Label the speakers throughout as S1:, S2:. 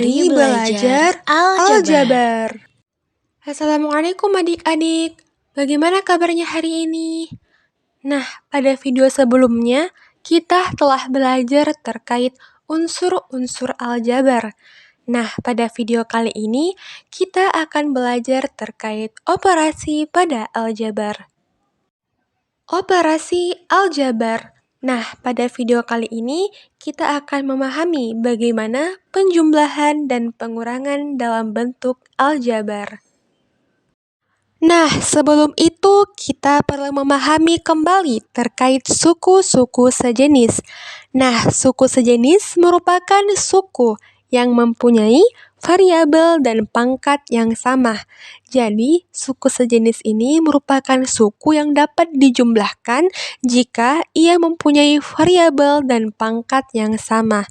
S1: Mari belajar
S2: Aljabar.
S1: aljabar. Assalamualaikum adik-adik. Bagaimana kabarnya hari ini? Nah, pada video sebelumnya kita telah belajar terkait unsur-unsur aljabar. Nah, pada video kali ini kita akan belajar terkait operasi pada aljabar. Operasi aljabar. Nah, pada video kali ini kita akan memahami bagaimana penjumlahan dan pengurangan dalam bentuk aljabar. Nah, sebelum itu kita perlu memahami kembali terkait suku-suku sejenis. Nah, suku sejenis merupakan suku yang mempunyai variabel dan pangkat yang sama. Jadi, suku sejenis ini merupakan suku yang dapat dijumlahkan jika ia mempunyai variabel dan pangkat yang sama.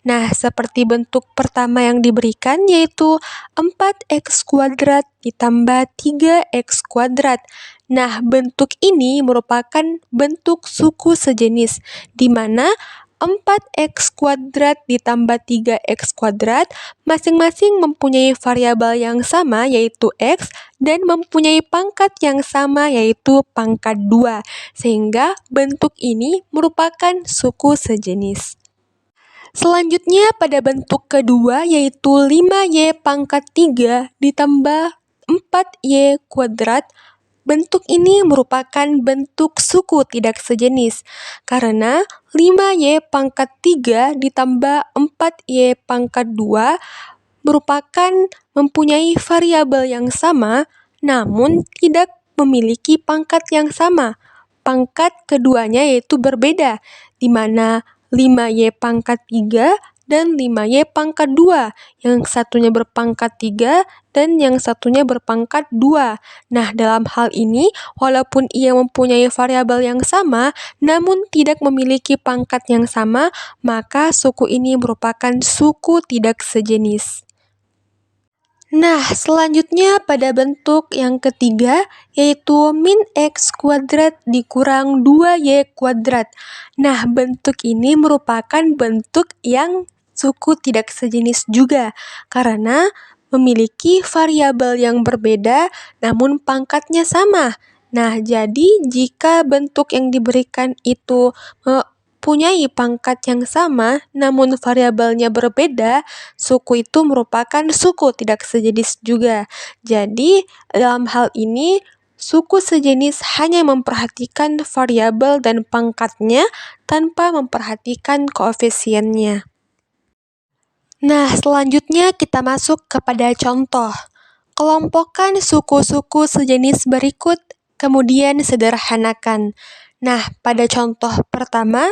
S1: Nah, seperti bentuk pertama yang diberikan yaitu 4x kuadrat ditambah 3x kuadrat. Nah, bentuk ini merupakan bentuk suku sejenis, di mana 4x kuadrat ditambah 3x kuadrat masing-masing mempunyai variabel yang sama yaitu x dan mempunyai pangkat yang sama yaitu pangkat 2, sehingga bentuk ini merupakan suku sejenis. Selanjutnya pada bentuk kedua yaitu 5y pangkat 3 ditambah 4y kuadrat. Bentuk ini merupakan bentuk suku tidak sejenis, karena 5y pangkat 3 ditambah 4y pangkat 2 merupakan mempunyai variabel yang sama, namun tidak memiliki pangkat yang sama. Pangkat keduanya yaitu berbeda, di mana 5y pangkat 3 dan 5y pangkat 2. Yang satunya berpangkat 3 dan yang satunya berpangkat 2. Nah, dalam hal ini, walaupun ia mempunyai variabel yang sama, namun tidak memiliki pangkat yang sama, maka suku ini merupakan suku tidak sejenis. Nah, selanjutnya pada bentuk yang ketiga yaitu min x kuadrat dikurang 2y kuadrat. Nah, bentuk ini merupakan bentuk yang suku tidak sejenis juga karena memiliki variabel yang berbeda namun pangkatnya sama. Nah, jadi jika bentuk yang diberikan itu mempunyai pangkat yang sama namun variabelnya berbeda, suku itu merupakan suku tidak sejenis juga. Jadi, dalam hal ini suku sejenis hanya memperhatikan variabel dan pangkatnya tanpa memperhatikan koefisiennya. Nah, selanjutnya kita masuk kepada contoh. Kelompokkan suku-suku sejenis berikut, kemudian sederhanakan. Nah, pada contoh pertama,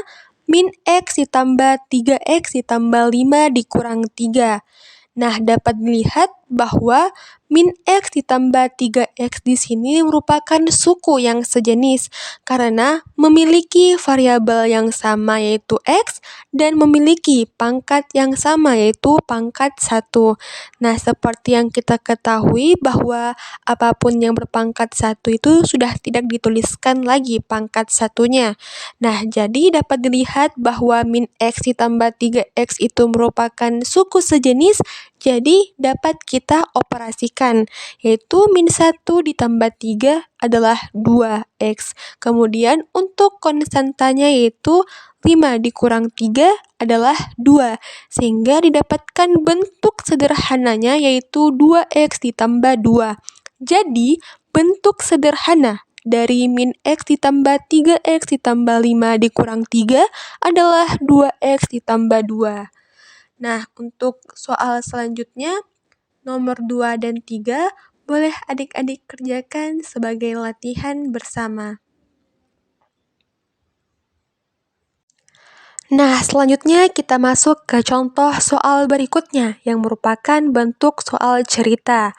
S1: min x ditambah 3x ditambah 5 dikurang 3. Nah, dapat dilihat bahwa min x ditambah 3x di sini merupakan suku yang sejenis karena memiliki variabel yang sama yaitu x dan memiliki pangkat yang sama yaitu pangkat 1. Nah, seperti yang kita ketahui bahwa apapun yang berpangkat 1 itu sudah tidak dituliskan lagi pangkat satunya. Nah, jadi dapat dilihat bahwa min x ditambah 3x itu merupakan suku sejenis, jadi dapat kita operasikan, yaitu min 1 ditambah 3 adalah 2x. Kemudian untuk konstantanya yaitu 5 dikurang 3 adalah 2, sehingga didapatkan bentuk sederhananya yaitu 2x ditambah 2. Jadi, bentuk sederhana dari min x ditambah 3x ditambah 5 dikurang 3 adalah 2x ditambah 2. Nah, untuk soal selanjutnya, nomor 2 dan 3, boleh adik-adik kerjakan sebagai latihan bersama. Nah, selanjutnya kita masuk ke contoh soal berikutnya yang merupakan bentuk soal cerita.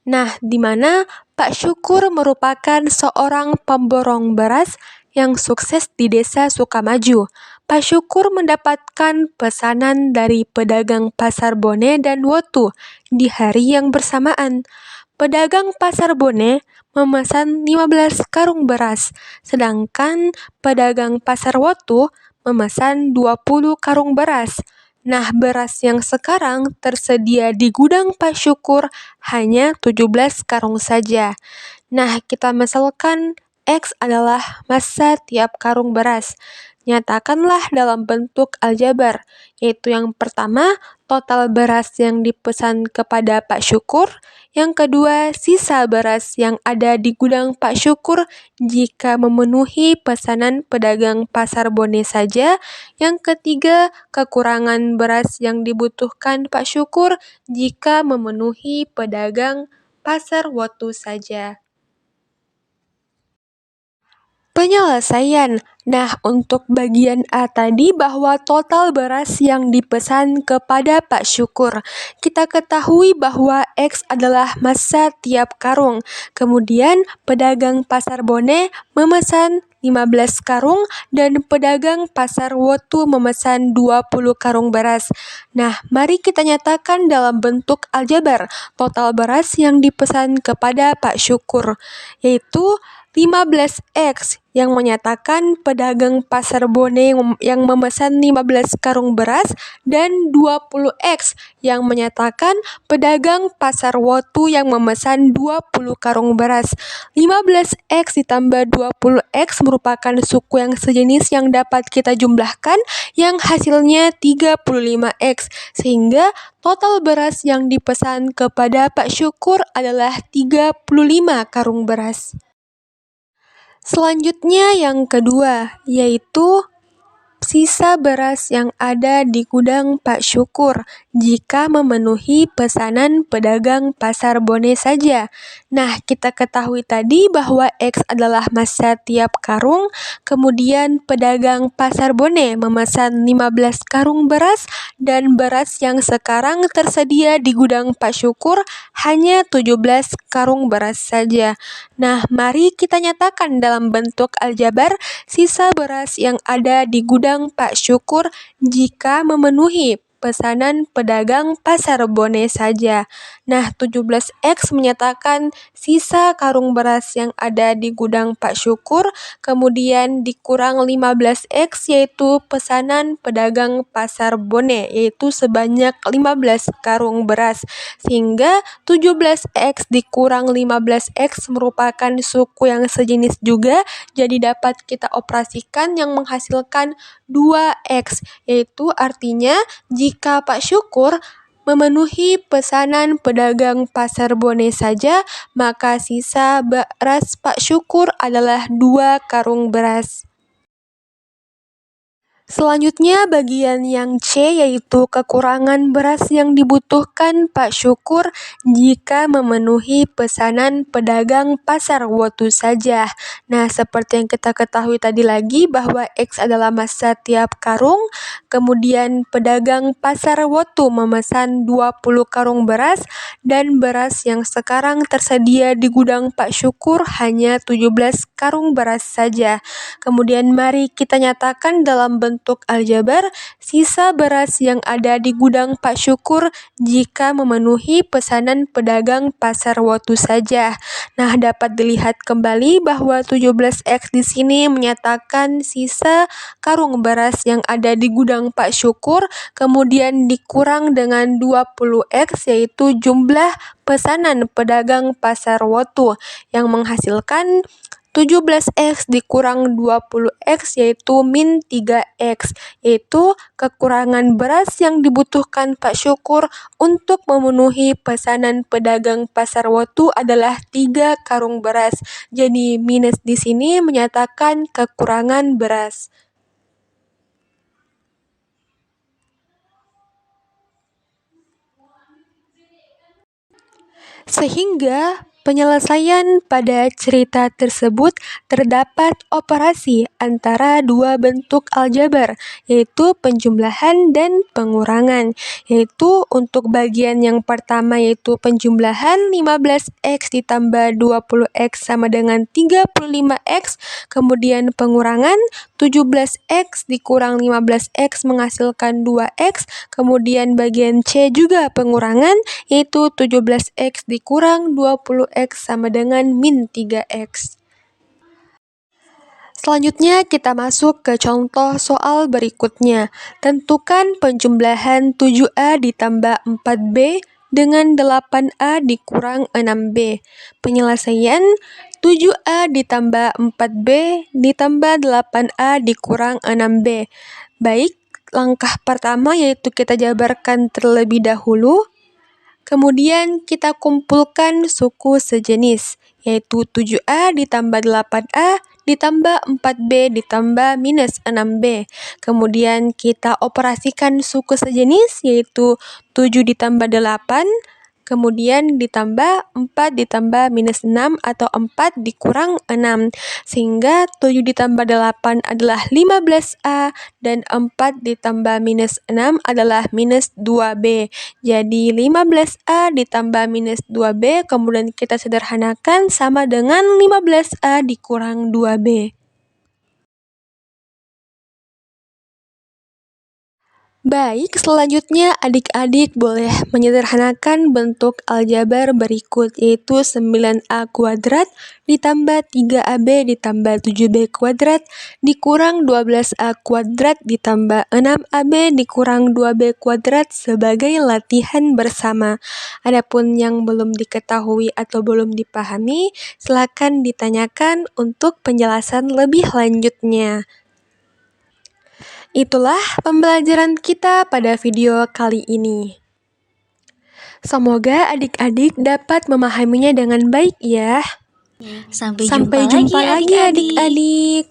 S1: Nah, di mana Pak Syukur merupakan seorang pemborong beras yang sukses di desa Sukamaju. Pak Syukur mendapatkan pesanan dari pedagang Pasar Bone dan Wotu di hari yang bersamaan. Pedagang Pasar Bone memesan 15 karung beras, sedangkan pedagang Pasar Wotu memesan 20 karung beras. Nah, beras yang sekarang tersedia di gudang Pak Syukur hanya 17 karung saja. Nah, kita misalkan X adalah massa tiap karung beras. Nyatakanlah dalam bentuk aljabar, yaitu yang pertama, total beras yang dipesan kepada Pak Syukur. Yang kedua, sisa beras yang ada di gudang Pak Syukur jika memenuhi pesanan pedagang Pasar Bone saja. Yang ketiga, kekurangan beras yang dibutuhkan Pak Syukur jika memenuhi pedagang Pasar Wotu saja. Penyelesaian. Nah, untuk bagian A tadi bahwa total beras yang dipesan kepada Pak Syukur. Kita ketahui bahwa X adalah massa tiap karung. Kemudian pedagang Pasar Bone memesan 15 karung dan pedagang Pasar Wotu memesan 20 karung beras. Nah, mari kita nyatakan dalam bentuk aljabar total beras yang dipesan kepada Pak Syukur, yaitu 15X yang menyatakan pedagang Pasar Bone yang memesan 15 karung beras dan 20X yang menyatakan pedagang Pasar Wotu yang memesan 20 karung beras. 15X ditambah 20X merupakan suku yang sejenis yang dapat kita jumlahkan yang hasilnya 35X, sehingga total beras yang dipesan kepada Pak Syukur adalah 35 karung beras. Selanjutnya yang kedua, yaitu sisa beras yang ada di gudang Pak Syukur jika memenuhi pesanan pedagang Pasar Bone saja. Nah, kita ketahui tadi bahwa X adalah massa tiap karung, kemudian pedagang Pasar Bone memesan 15 karung beras dan beras yang sekarang tersedia di gudang Pak Syukur hanya 17 karung beras saja. Nah, mari kita nyatakan dalam bentuk aljabar sisa beras yang ada di gudang Pak Syukur jika memenuhi pesanan pedagang Pasar Bone saja. Nah, 17X menyatakan sisa karung beras yang ada di gudang Pak Syukur, kemudian dikurang 15X yaitu pesanan pedagang Pasar Bone, yaitu sebanyak 15 karung beras. Sehingga 17X dikurang 15X merupakan suku yang sejenis juga, jadi dapat kita operasikan yang menghasilkan 2X, yaitu artinya jika Pak Syukur memenuhi pesanan pedagang Pasar Bone saja, maka sisa beras Pak Syukur adalah 2 karung beras. Selanjutnya bagian yang C, yaitu kekurangan beras yang dibutuhkan Pak Syukur jika memenuhi pesanan pedagang Pasar Wotu saja. Nah, seperti yang kita ketahui tadi lagi bahwa X adalah massa tiap karung, kemudian pedagang Pasar Wotu memesan 20 karung beras dan beras yang sekarang tersedia di gudang Pak Syukur hanya 17 karung beras saja. Kemudian mari kita nyatakan dalam bentuk aljabar sisa beras yang ada di gudang Pak Syukur jika memenuhi pesanan pedagang Pasar Wotu saja. Nah, dapat dilihat kembali bahwa 17X di sini menyatakan sisa karung beras yang ada di gudang Pak Syukur, kemudian dikurang dengan 20X yaitu jumlah pesanan pedagang Pasar Wotu yang menghasilkan 17X dikurang 20X yaitu min 3X, yaitu kekurangan beras yang dibutuhkan Pak Syukur untuk memenuhi pesanan pedagang Pasar Wotu adalah 3 karung beras. Jadi minus di sini menyatakan kekurangan beras. Sehingga penyelesaian pada cerita tersebut terdapat operasi antara dua bentuk aljabar, yaitu penjumlahan dan pengurangan. Yaitu untuk bagian yang pertama yaitu penjumlahan 15X ditambah 20X sama dengan 35X, kemudian pengurangan 17X dikurang 15X menghasilkan 2X, kemudian bagian C juga pengurangan yaitu 17X dikurang 20X sama dengan min 3X. Selanjutnya kita masuk ke contoh soal berikutnya. Tentukan penjumlahan 7A ditambah 4B dengan 8A dikurang 6B. Penyelesaian 7A ditambah 4B ditambah 8A dikurang 6B. Baik, langkah pertama yaitu kita jabarkan terlebih dahulu. Kemudian kita kumpulkan suku sejenis, yaitu 7A ditambah 8A ditambah 4B ditambah minus 6B. Kemudian kita operasikan suku sejenis, yaitu 7 ditambah 8, kemudian ditambah 4 ditambah minus 6 atau 4 dikurang 6. Sehingga 7 ditambah 8 adalah 15A dan 4 ditambah minus 6 adalah minus 2B. Jadi 15A ditambah minus 2B, kemudian kita sederhanakan sama dengan 15A dikurang 2B. Baik, selanjutnya adik-adik boleh menyederhanakan bentuk aljabar berikut, yaitu 9A kuadrat ditambah 3AB ditambah 7B kuadrat dikurang 12A kuadrat ditambah 6AB dikurang 2B kuadrat sebagai latihan bersama. Adapun yang belum diketahui atau belum dipahami, silakan ditanyakan untuk penjelasan lebih lanjutnya. Itulah pembelajaran kita pada video kali ini. Semoga adik-adik dapat memahaminya dengan baik ya.
S2: Sampai
S1: Sampai
S2: jumpa
S1: jumpa lagi adik-adik.